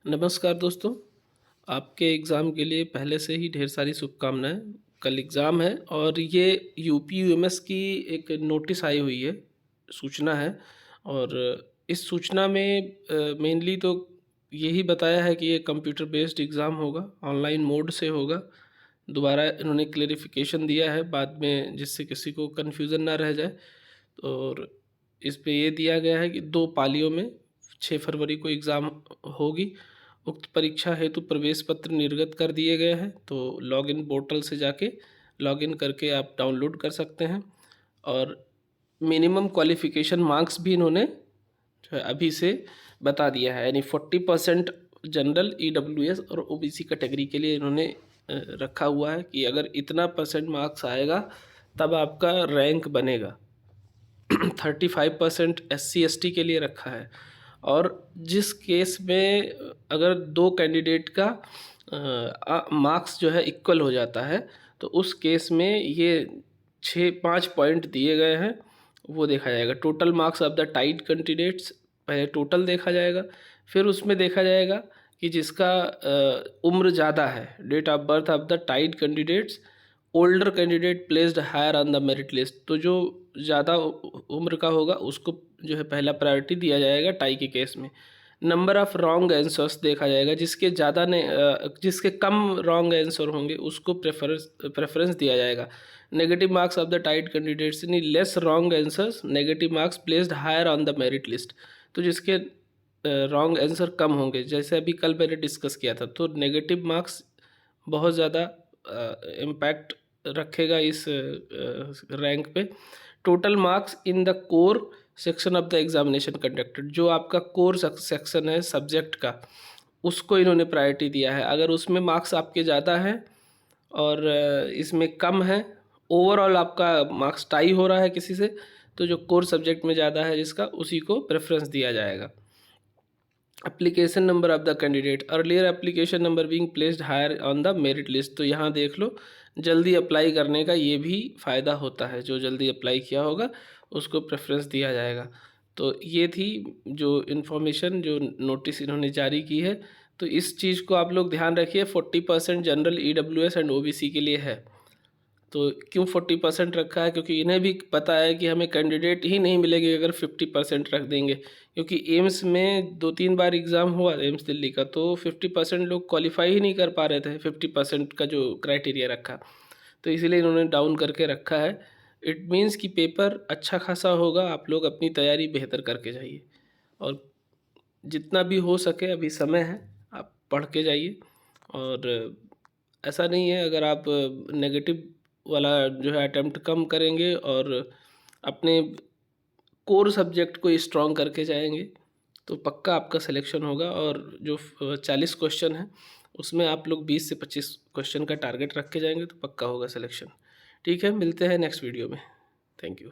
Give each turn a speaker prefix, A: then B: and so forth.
A: नमस्कार दोस्तों, आपके एग्ज़ाम के लिए पहले से ही ढेर सारी शुभकामनाएँ। कल एग्ज़ाम है और ये यूपी यूएमएस की एक नोटिस आई हुई है, सूचना है। और इस सूचना में मेनली तो यही बताया है कि ये कंप्यूटर बेस्ड एग्ज़ाम होगा, ऑनलाइन मोड से होगा। दोबारा इन्होंने क्लेरिफ़िकेशन दिया है बाद में, जिससे किसी को कन्फ्यूज़न ना रह जाए। और इस पे ये दिया गया है कि 2 पालियों में 6 फरवरी को एग्ज़ाम होगी। उक्त परीक्षा हेतु प्रवेश पत्र निर्गत कर दिए गए हैं, तो लॉगिन पोर्टल से जाके लॉगिन करके आप डाउनलोड कर सकते हैं। और मिनिमम क्वालिफ़िकेशन मार्क्स भी इन्होंने जो है अभी से बता दिया है, यानी 40% जनरल, ईडब्ल्यूएस और ओबीसी कैटेगरी के लिए इन्होंने रखा हुआ है कि अगर इतना परसेंट मार्क्स आएगा तब आपका रैंक बनेगा। 35% एससी एसटी के लिए रखा है। और जिस केस में अगर 2 कैंडिडेट का मार्क्स जो है इक्वल हो जाता है, तो उस केस में ये 5 पॉइंट दिए गए हैं, वो देखा जाएगा। Total marks of the tied candidates, पहले टोटल देखा जाएगा, फिर उसमें देखा जाएगा कि जिसका उम्र ज़्यादा है, date of birth of the tied candidates, older candidate placed higher on the merit list. तो जो ज़्यादा उम्र का होगा उसको जो है पहला प्रायोरिटी दिया जाएगा टाई के केस में। नंबर ऑफ़ रॉन्ग आंसर्स देखा जाएगा, जिसके कम रॉन्ग आंसर होंगे उसको प्रेफरेंस दिया जाएगा। Negative marks of the tied candidates यानी less wrong answers, negative marks placed higher on the merit list. तो जिसके रॉन्ग आंसर कम होंगे, जैसे अभी कल मैंने डिस्कस किया था, तो नेगेटिव मार्क्स बहुत ज़्यादा इम्पैक्ट रखेगा इस रैंक पे। Total marks in the core section of the examination conducted, जो आपका कोर सेक्शन है सब्जेक्ट का, उसको इन्होंने प्रायोरिटी दिया है। अगर उसमें मार्क्स आपके ज़्यादा हैं और इसमें कम है, ओवरऑल आपका मार्क्स टाई हो रहा है किसी से, तो जो कोर सब्जेक्ट में ज़्यादा है जिसका, उसी को प्रेफरेंस दिया जाएगा। Application number of the candidate, earlier application number being placed higher on the merit list. तो यहाँ देख लो, जल्दी अप्लाई करने का ये भी फ़ायदा होता है, जो जल्दी अप्लाई किया होगा उसको प्रेफरेंस दिया जाएगा। तो ये थी जो इन्फॉर्मेशन, जो नोटिस इन्होंने जारी की है। तो इस चीज़ को आप लोग ध्यान रखिए, 40% जनरल, ईडब्ल्यूएस एंड ओबीसी के लिए है। तो क्यों 40% रखा है? क्योंकि इन्हें भी पता है कि हमें कैंडिडेट ही नहीं मिलेंगे अगर 50% रख देंगे। क्योंकि एम्स में 2-3 बार एग्ज़ाम हुआ, एम्स दिल्ली का, तो 50% लोग क्वालिफाई ही नहीं कर पा रहे थे, 50% का जो क्राइटेरिया रखा। तो इसीलिए इन्होंने डाउन करके रखा है। इट मीन्स कि पेपर अच्छा खासा होगा, आप लोग अपनी तैयारी बेहतर करके जाइए। और जितना भी हो सके, अभी समय है, आप पढ़ के जाइए। और ऐसा नहीं है, अगर आप नेगेटिव वाला जो है अटेम्प्ट कम करेंगे और अपने कोर सब्जेक्ट को स्ट्रॉन्ग करके जाएंगे, तो पक्का आपका सिलेक्शन होगा। और जो 40 क्वेश्चन है उसमें आप लोग 20 से 25 क्वेश्चन का टारगेट रख के जाएंगे तो पक्का होगा सिलेक्शन। ठीक है, मिलते हैं नेक्स्ट वीडियो में। Thank you.